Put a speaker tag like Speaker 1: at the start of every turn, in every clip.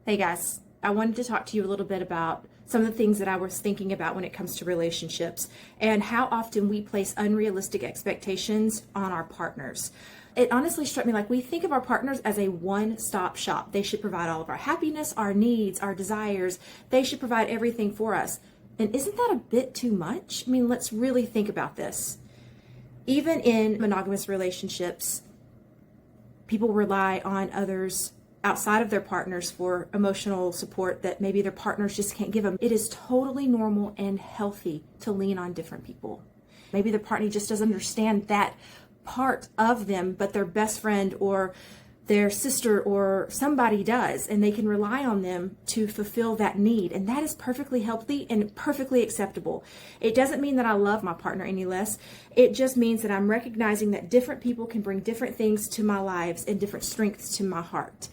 Speaker 1: Hey guys, I wanted to talk to you a little bit about some of the things that I was thinking about when it comes to relationships and how often we place unrealistic expectations on our partners. It honestly struck me like we think of our partners as a one-stop shop. They should provide all of our happiness, our needs, our desires. They should provide everything for us. And isn't that a bit too much? I mean, let's really think about this. Even in monogamous relationships, people rely on others outside of their partners for emotional support that maybe their partners just can't give them. It is totally normal and healthy to lean on different people. Maybe their partner just doesn't understand that part of them, but their best friend or their sister or somebody does, and they can rely on them to fulfill that need. And that is perfectly healthy and perfectly acceptable. It doesn't mean that I love my partner any less. It just means that I'm recognizing that different people can bring different things to my lives and different strengths to my heart.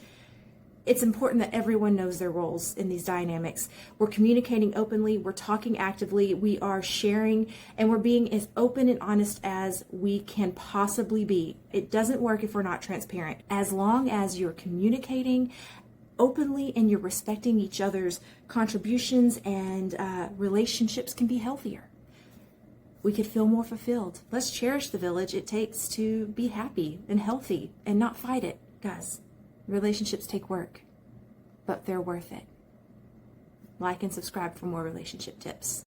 Speaker 1: It's important that everyone knows their roles in these dynamics. We're communicating openly, we're talking actively, we are sharing, and we're being as open and honest as we can possibly be. It doesn't work if we're not transparent. As long as you're communicating openly and you're respecting each other's contributions, and relationships can be healthier. We could feel more fulfilled. Let's cherish the village it takes to be happy and healthy and not fight it, guys. Relationships take work, but they're worth it. Like and subscribe for more relationship tips.